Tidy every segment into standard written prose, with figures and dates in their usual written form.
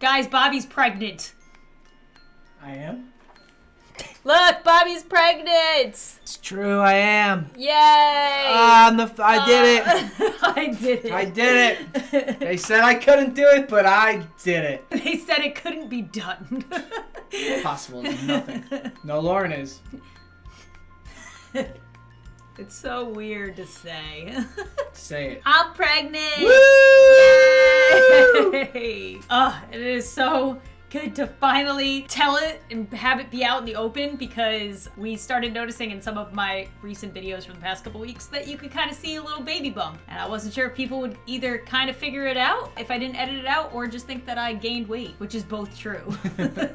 Guys, Bobby's pregnant. I am? Look, Bobby's pregnant. It's true, I am. Yay. I did it. I did it. I did it. They said I couldn't do it, but I did it. They said it couldn't be done. Possible, nothing. No, Lauren is. It's so weird to say. Say it. I'm pregnant. Woo! Yay! Oh, it is so good to finally tell it and have it be out in the open, because we started noticing in some of my recent videos from the past couple weeks that you could kind of see a little baby bump. And I wasn't sure if people would either kind of figure it out if I didn't edit it out, or just think that I gained weight, which is both true.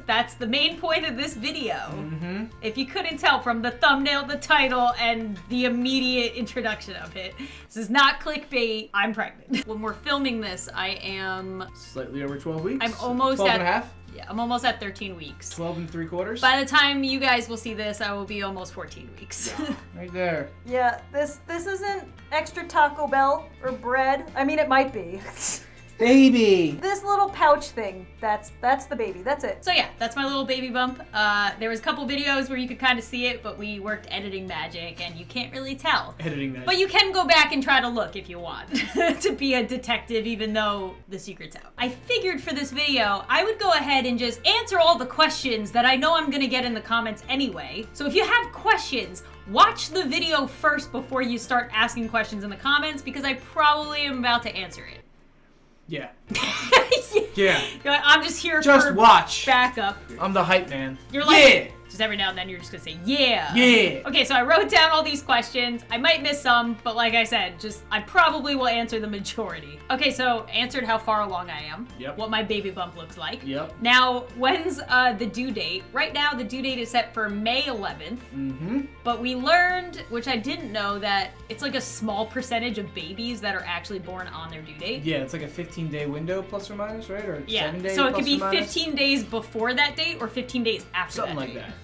That's the main point of this video. Mm-hmm. If you couldn't tell from the thumbnail, the title, and the immediate introduction of it, this is not clickbait. I'm pregnant. When we're filming this, I am slightly over 12 weeks. I'm almost 12 at and a half. Yeah, I'm almost at 13 weeks. 12 3/4. By the time you guys will see this, I will be almost 14 weeks. Right there. Yeah, this isn't extra Taco Bell or bread. I mean, it might be. Baby. This little pouch thing, that's the baby. That's it. So yeah, that's my little baby bump. There was a couple videos where you could kind of see it, but we worked editing magic and you can't really tell. Editing magic. But you can go back and try to look if you want to be a detective, even though the secret's out. I figured for this video, I would go ahead and just answer all the questions that I know I'm gonna get in the comments anyway. So if you have questions, watch the video first before you start asking questions in the comments, because I probably am about to answer it. Yeah. Yeah. I'm just here just for watch. backup. I'm the hype man. You're like, yeah. Just every now and then you're just gonna say, yeah. Yeah. Okay, so I wrote down all these questions. I might miss some, but like I said, I probably will answer the majority. Okay, so answered how far along I am. Yep. What my baby bump looks like. Yep. Now, when's the due date? Right now, the due date is set for May 11th. Mm-hmm. But we learned, which I didn't know, that it's like a small percentage of babies that are actually born on their due date. Yeah, it's like a 15-day window plus or minus, right? Or 7 days. So it could be plus or minus? 15 days before that date or 15 days after Something that like date. that.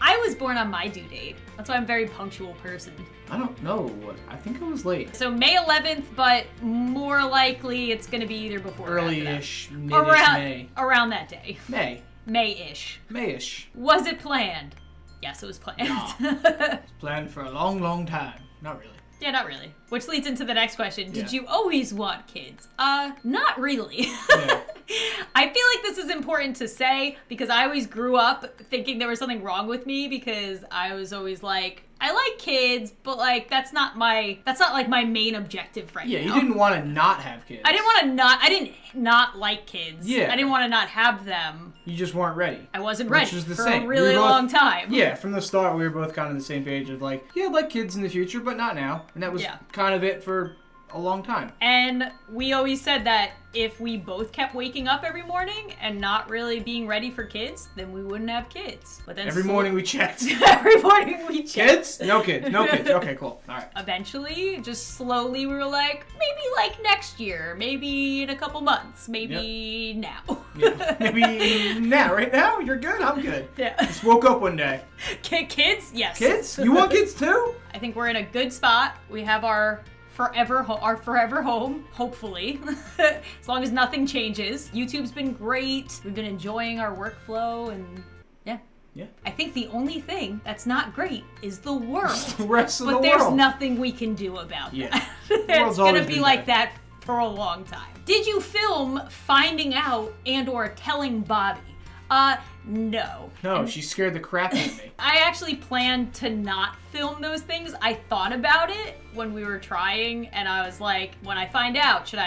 I was born on my due date. That's why I'm a very punctual person. I don't know. I think I was late. So May 11th, but more likely it's going to be either before or after that. Early-ish, mid-ish May. Around that day. May. May-ish. May-ish. Was it planned? Yes, it was planned. No. It's planned for a long, long time. Not really. Yeah, not really. Which leads into the next question. Did Yeah. you always want kids? Not really. Yeah. I feel like this is important to say because I always grew up thinking there was something wrong with me because I was always like, I like kids, but like that's not like my main objective right now. Yeah, you didn't want to not have kids. I didn't not like kids. Yeah. I didn't want to not have them. You just weren't ready. I wasn't ready Which was the for same. a really long time. Yeah, from the start we were both kind of on the same page of like, yeah, I'd like kids in the future, but not now. And that was kind of it for a long time. And we always said that if we both kept waking up every morning and not really being ready for kids, then we wouldn't have kids. But then every morning we checked. Every morning we checked. Kids? No kids. No kids. Okay, cool. All right. Eventually, just slowly, we were like, maybe like next year, maybe in a couple months, maybe now. Yeah. Maybe now. Right now? You're good? I'm good. Yeah. Just woke up one day. Kids? Yes. Kids? You want kids too? I think we're in a good spot. We have our forever home, hopefully, as long as nothing changes. YouTube's been great. We've been enjoying our workflow and yeah. I think the only thing that's not great is the world. The rest of the world. But there's nothing we can do about that. It's gonna be like that for a long time. Did you film finding out and or telling Bobby? No. No, she scared the crap out of me. I actually planned to not film those things. I thought about it when we were trying, and I was like, when I find out, should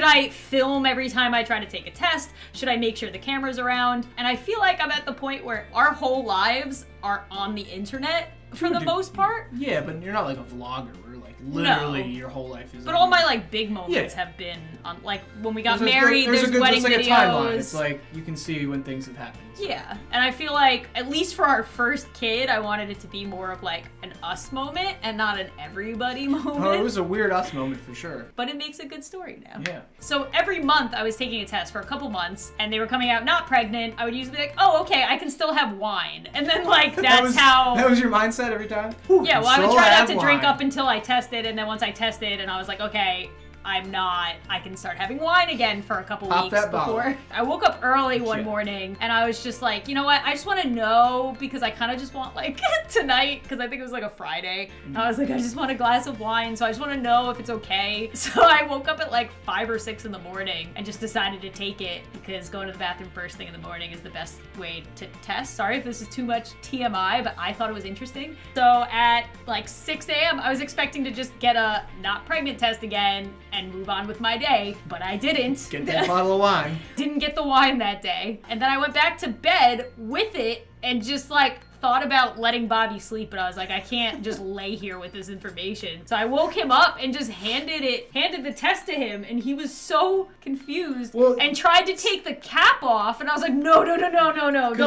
I film every time I try to take a test? Should I make sure the camera's around? And I feel like I'm at the point where our whole lives are on the internet for the most part. Yeah, but you're not like a vlogger where like literally your whole life is. But all my like big moments have been on, like when we got married. There's wedding like videos. A timeline. It's like you can see when things have happened. So. Yeah, and I feel like at least for our first kid, I wanted it to be more of like an us moment and not an everybody moment. Oh, it was a weird us moment for sure. But it makes a good story now. Yeah. So every month I was taking a test for a couple months and they were coming out not pregnant. I would usually be like, oh, okay, I can still have wine. And then like That was your mindset every time? Yeah, well, I would try not to drink up until I tested, and then once I tested and I was like, okay, I can start having wine again for a couple Pop weeks that before. bottle. I woke up early one Shit. morning and I was just like, you know what? I just want to know because I kind of just want like tonight, because I think it was like a Friday. I was like, I just want a glass of wine. So I just want to know if it's okay. So I woke up at like 5 or 6 in the morning and just decided to take it because going to the bathroom first thing in the morning is the best way to test. Sorry if this is too much TMI, but I thought it was interesting. So at like 6 a.m., I was expecting to just get a not pregnant test again and move on with my day, but I didn't. Get that bottle of wine. Didn't get the wine that day. And then I went back to bed with it and just like thought about letting Bobby sleep, but I was like, I can't just lay here with this information. So I woke him up and just handed the test to him, and he was so confused and tried to take the cap off, and I was like, no, don't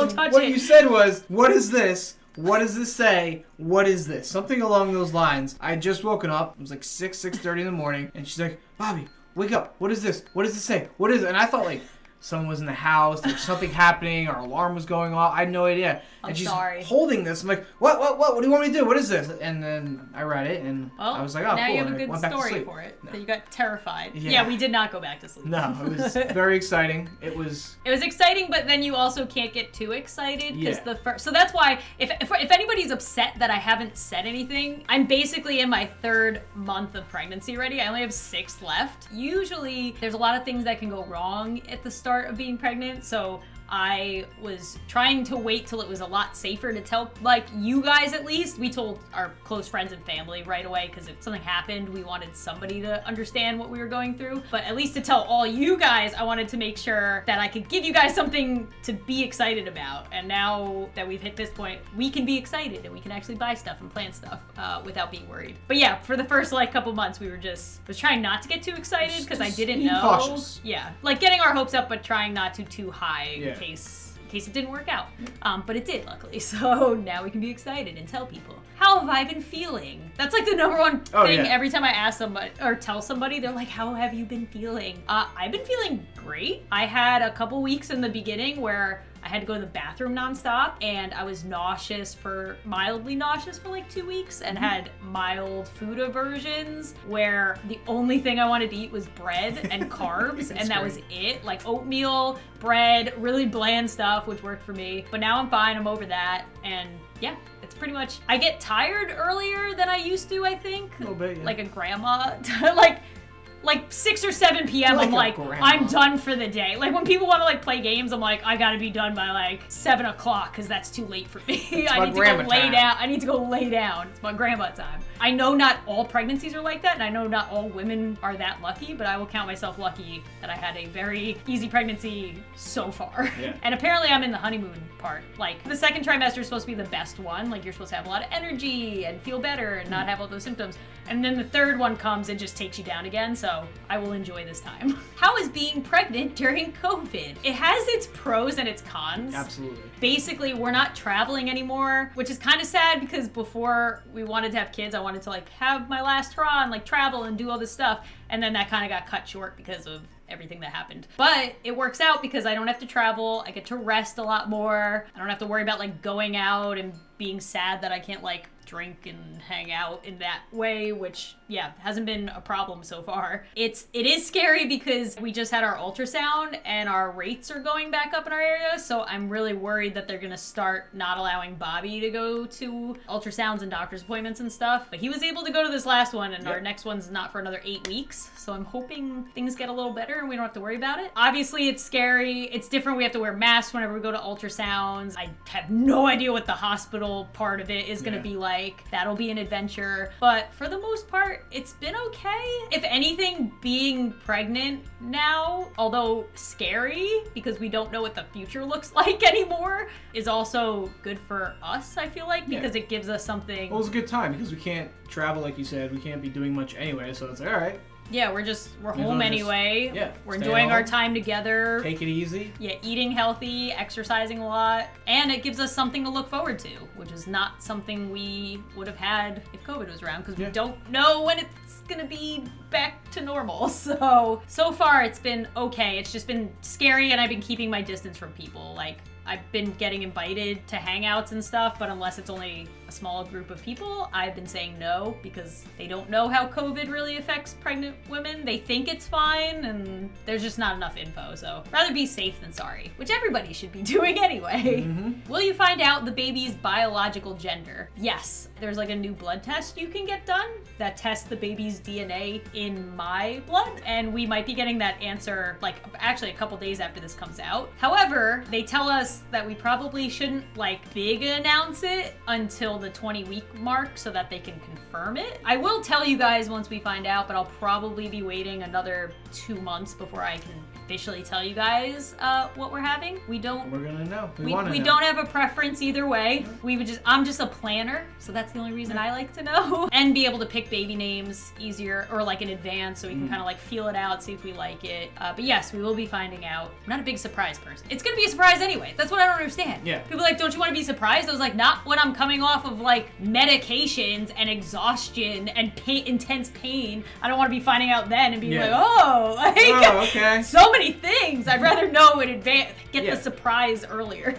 touch it. What you said was, what is this? What does this say? What is this? Something along those lines. I had just woken up. It was like 6:30 in the morning, and she's like, Bobby, wake up. What is this? What does this say? What is it? And I thought like someone was in the house, there was something happening, our alarm was going off. I had no idea. And she's holding this. I'm like, what do you want me to do? What is this? And then I read it, and I was like, oh, now cool. you have a and I good went back to story sleep. for it. That you got terrified. Yeah, we did not go back to sleep. No, it was very exciting. It was exciting, but then you also can't get too excited because so that's why if anybody's upset that I haven't said anything, I'm basically in my 3rd month of pregnancy already. I only have 6 left. Usually there's a lot of things that can go wrong at the start of being pregnant, so I was trying to wait till it was a lot safer to tell, like, you guys at least. We told our close friends and family right away because if something happened, we wanted somebody to understand what we were going through. But at least to tell all you guys, I wanted to make sure that I could give you guys something to be excited about. And now that we've hit this point, we can be excited and we can actually buy stuff and plan stuff without being worried. But yeah, for the first like couple months, we was trying not to get too excited because I didn't know. Cautious. Yeah, like getting our hopes up, but trying not to too high. Yeah. In case it didn't work out. But it did, luckily. So now we can be excited and tell people. How have I been feeling? That's like the number one thing every time I ask somebody or tell somebody, they're like, how have you been feeling? I've been feeling great. I had a couple weeks in the beginning where I had to go to the bathroom nonstop, and I was mildly nauseous for like 2 weeks and had mild food aversions where the only thing I wanted to eat was bread and carbs, and that was it. Like oatmeal, bread, really bland stuff, which worked for me. But now I'm fine, I'm over that, and yeah, it's pretty much, I get tired earlier than I used to, I think. A little bit, yeah. Like a grandma. Like 6 or 7 p.m. I'm like, I'm done for the day. Like when people want to like play games, I'm like, I gotta be done by like 7 o'clock because that's too late for me. I need to go lay down. I need to go lay down. It's my grandma time. I know not all pregnancies are like that, and I know not all women are that lucky, but I will count myself lucky that I had a very easy pregnancy so far. Yeah. And apparently I'm in the honeymoon part. Like the 2nd trimester is supposed to be the best one. Like you're supposed to have a lot of energy and feel better and not have all those symptoms. And then the 3rd one comes and just takes you down again. So I will enjoy this time. How is being pregnant during COVID? It has its pros and its cons. Absolutely. Basically, we're not traveling anymore, which is kind of sad because before we wanted to have kids, I wanted to like have my last hurrah and like travel and do all this stuff. And then that kind of got cut short because of everything that happened. But it works out because I don't have to travel. I get to rest a lot more. I don't have to worry about like going out and being sad that I can't like drink and hang out in that way, which hasn't been a problem so far. It is scary because we just had our ultrasound and our rates are going back up in our area, so I'm really worried that they're gonna start not allowing Bobby to go to ultrasounds and doctor's appointments and stuff. But he was able to go to this last one, and our next one's not for another 8 weeks, so I'm hoping things get a little better and we don't have to worry about it. Obviously it's scary, it's different, we have to wear masks whenever we go to ultrasounds. I have no idea what the hospital part of it is gonna be like. That'll be an adventure, but for the most part it's been okay. If anything, being pregnant now, although scary because we don't know what the future looks like anymore, is also good for us, I feel like, because it gives us something. Well, it's a good time because we can't travel, like you said. We can't be doing much anyway, so it's like, all right. Yeah, we're home anyway. We're enjoying our time together. Take it easy. Yeah, eating healthy, exercising a lot, and it gives us something to look forward to, which is not something we would have had if COVID was around, because we don't know when it's gonna be back to normal. So far it's been okay. It's just been scary, and I've been keeping my distance from people. Like, I've been getting invited to hangouts and stuff, but unless it's only a small group of people, I've been saying no because they don't know how COVID really affects pregnant women. They think it's fine, and there's just not enough info, so rather be safe than sorry, which everybody should be doing anyway. Will you find out the baby's biological gender? Yes. There's like a new blood test you can get done that tests the baby's DNA in my blood, and we might be getting that answer like actually a couple days after this comes out. However, they tell us that we probably shouldn't like big announce it until the 20-week mark so that they can confirm it. I will tell you guys once we find out, but I'll probably be waiting another 2 months before I can officially tell you guys what we're having. We're gonna know. We don't have a preference either way. I'm just a planner, so that's the only reason I like to know. And be able to pick baby names easier or like in advance so we can kind of like feel it out, see if we like it. But yes, we will be finding out. I'm not a big surprise person. It's gonna be a surprise anyway. That's what I don't understand. Yeah. People are like, don't you want to be surprised? I was like, not when I'm coming off of like medications and exhaustion and intense pain. I don't want to be finding out then and being like, okay. So many things. I'd rather know in advance, get the surprise earlier.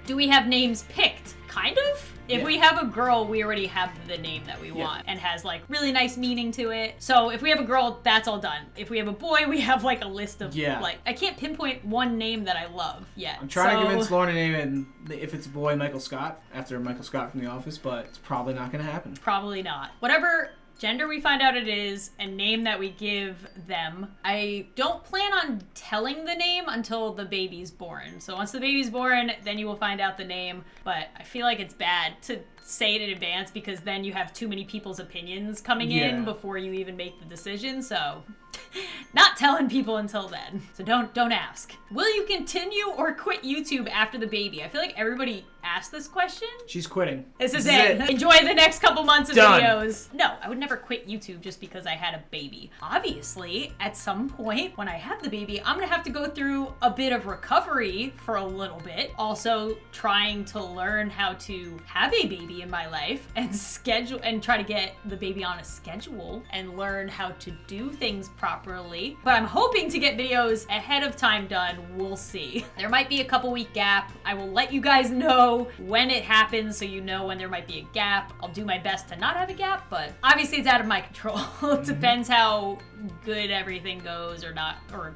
Do we have names picked? Kind of. If we have a girl, we already have the name that we want and has like really nice meaning to it. So if we have a girl, that's all done. If we have a boy, we have like a list of like, I can't pinpoint one name that I love yet. I'm trying to convince Lauren to name it, if it's a boy, Michael Scott, after Michael Scott from The Office, but it's probably not going to happen. Probably not. Whatever gender we find out it is and name that we give them, I don't plan on telling the name until the baby's born. So once the baby's born, then you will find out the name. But I feel like it's bad to say it in advance because then you have too many people's opinions coming in before you even make the decision. So not telling people until then. So don't ask. Will you continue or quit YouTube after the baby? I feel like everybody asked this question. She's quitting. This is it. Enjoy the next couple months of videos. No, I would never quit YouTube just because I had a baby. Obviously, at some point when I have the baby, I'm gonna have to go through a bit of recovery for a little bit. Also trying to learn how to have a baby in my life and schedule and try to get the baby on a schedule and learn how to do things properly. But I'm hoping to get videos ahead of time done. We'll see. There might be a couple week gap. I will let you guys know when it happens so you know when there might be a gap. I'll do my best to not have a gap, but obviously it's out of my control. It depends how good everything goes or not, or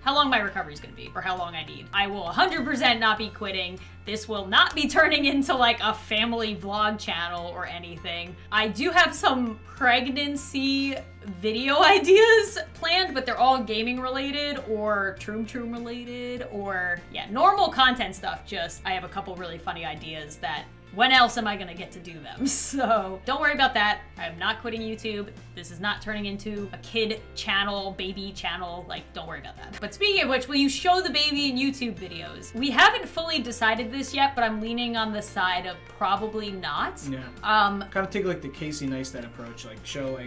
how long my recovery is going to be or how long I need. I will 100% not be quitting. This will not be turning into like a family vlog channel or anything. I do have some pregnancy video ideas planned, but they're all gaming related or Troom related or normal content stuff. Just I have a couple really funny ideas that when else am I gonna get to do them? So don't worry about that. I'm not quitting YouTube. This is not turning into a kid channel, baby channel. Like, don't worry about that. But speaking of which, will you show the baby in YouTube videos? We haven't fully decided this yet, but I'm leaning on the side of probably not. Yeah. Kind of take like the Casey Neistat approach, like show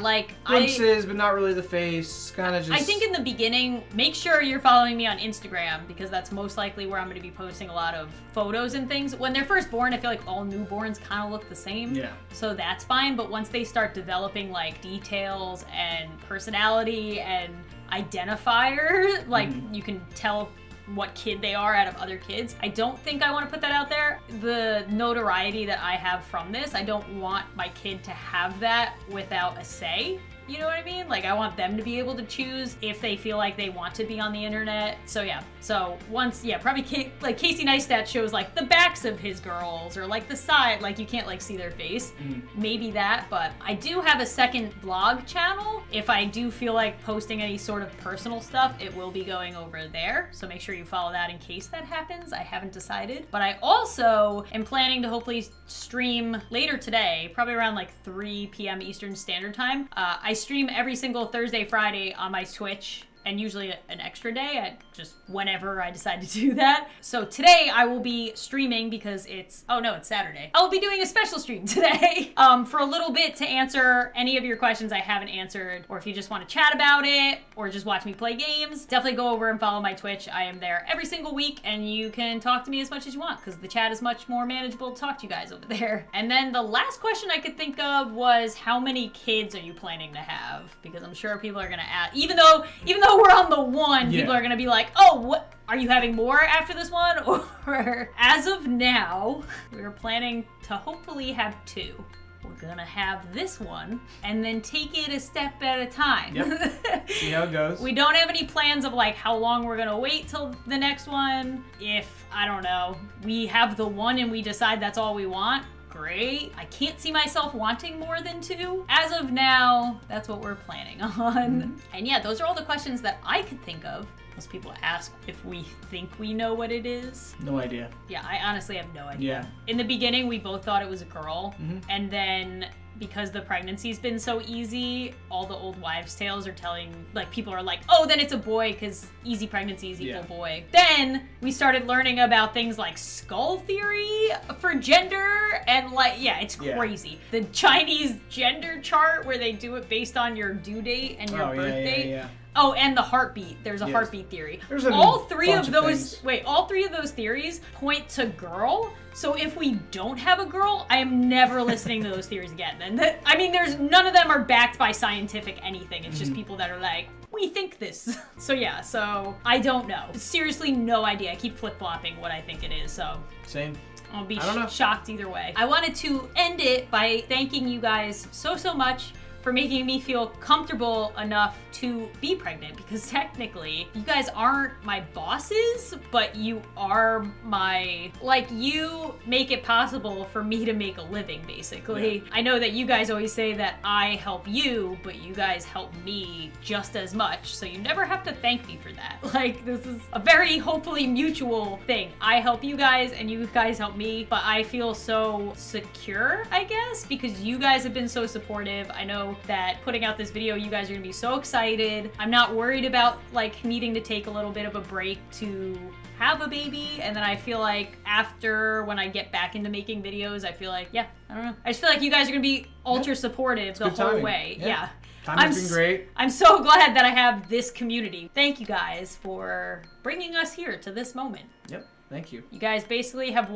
like glimpses, but not really the face. Kind of just. I think in the beginning, make sure you're following me on Instagram because that's most likely where I'm going to be posting a lot of photos and things. When they're first born, I feel like all newborns kind of look the same. Yeah. So that's fine. But once they start developing like details and personality and identifier, like you can tell what kid they are out of other kids. I don't think I want to put that out there. The notoriety that I have from this, I don't want my kid to have that without a say. You know what I mean? Like I want them to be able to choose if they feel like they want to be on the internet. So so once, probably like Casey Neistat shows like the backs of his girls or like the side, like you can't like see their face. Maybe that, but I do have a second vlog channel. If I do feel like posting any sort of personal stuff, it will be going over there. So make sure you follow that in case that happens. I haven't decided, but I also am planning to hopefully stream later today, probably around like 3 p.m. Eastern Standard Time. I stream every single Thursday, Friday on my Twitch, and usually an extra day, just whenever I decide to do that. So today I will be streaming because it's Saturday. I will be doing a special stream today for a little bit to answer any of your questions I haven't answered, or if you just want to chat about it or just watch me play games, definitely go over and follow my Twitch. I am there every single week and you can talk to me as much as you want because the chat is much more manageable to talk to you guys over there. And then the last question I could think of was how many kids are you planning to have? Because I'm sure people are gonna ask, even though though we're on the 1, Yeah. people are gonna be like, oh, what? Are you having more after this one? Or as of now, we're planning to hopefully have 2. We're gonna have this one and then take it a step at a time. Yep. See how it goes. We don't have any plans of like how long we're gonna wait till the next one. If, I don't know, we have the 1 and we decide that's all we want, great. I can't see myself wanting more than 2. As of now, that's what we're planning on. And yeah, those are all the questions that I could think of. Most people ask if we think we know what it is. No idea. Yeah, I honestly have no idea. Yeah. In the beginning, we both thought it was a girl. And then because the pregnancy's been so easy, all the old wives' tales are telling, like, people are like, oh, then it's a boy because easy pregnancies equal boy. Then we started learning about things like skull theory for gender and like, yeah, it's crazy. The Chinese gender chart where they do it based on your due date and your birth date. Yeah. Oh, and the heartbeat. There's a heartbeat theory. There's a all three bunch of of those things. wait, all 3 of those theories point to girl. So if we don't have a girl, I am never listening to those theories again. And I mean, there's none of them are backed by scientific anything. It's just people that are like, we think this. So yeah, so I don't know. Seriously, no idea. I keep flip-flopping what I think it is. So Same. I'll be I don't know. shocked either way. I wanted to end it by thanking you guys so much for making me feel comfortable enough to be pregnant, because technically you guys aren't my bosses, but you are my, like, you make it possible for me to make a living, basically. Yeah. I know that you guys always say that I help you, but you guys help me just as much, so you never have to thank me for that. Like, this is a very hopefully mutual thing. I help you guys and you guys help me, but I feel so secure, I guess, because you guys have been so supportive. I know that putting out this video, you guys are gonna be so excited. I'm not worried about like needing to take a little bit of a break to have a baby, and then I feel like after, when I get back into making videos, I feel like, yeah, I don't know. I just feel like you guys are gonna be ultra supportive the good whole timing. way. Yeah. Yeah. Time has been great. I'm so glad that I have this community. Thank you guys for bringing us here to this moment. Yep. Thank you. You guys basically have,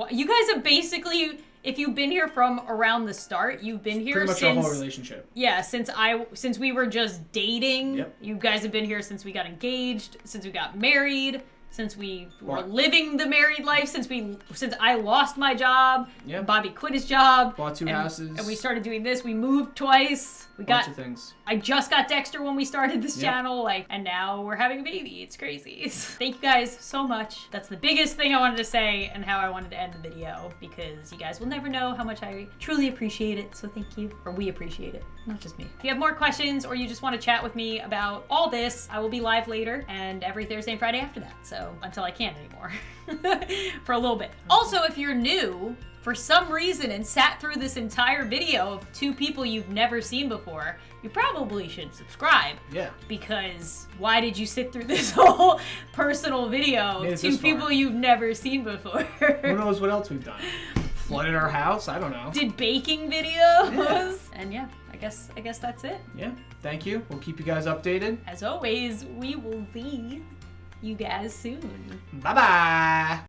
basically, if you've been here from around the start, you've been here Pretty much since our whole relationship. Yeah, since we were just dating. Yep. You guys have been here since we got engaged, since we got married, since we were What? living the married life, since I lost my job, Yep. Bobby quit his job, Bought 2 houses. and we started doing this. We moved twice. We bunch got of things. I just got Dexter when we started this Yep. channel, like, and now we're having a baby. It's crazy. Thank you guys so much. That's the biggest thing I wanted to say and how I wanted to end the video, because you guys will never know how much I truly appreciate it. So thank you, or we appreciate it, not just me. If you have more questions or you just want to chat with me about all this, I will be live later and every Thursday and Friday after that. So until I can't anymore, for a little bit. Also, if you're new for some reason and sat through this entire video of 2 people you've never seen before, you probably should subscribe. Yeah. Because why did you sit through this whole personal video Made of it 2 this far. people you've never seen before? Who knows what else we've done? Flooded our house? I don't know. Did baking videos? Yeah. And yeah, I guess that's it. Yeah. Thank you. We'll keep you guys updated. As always, we will see you guys soon. Bye-bye.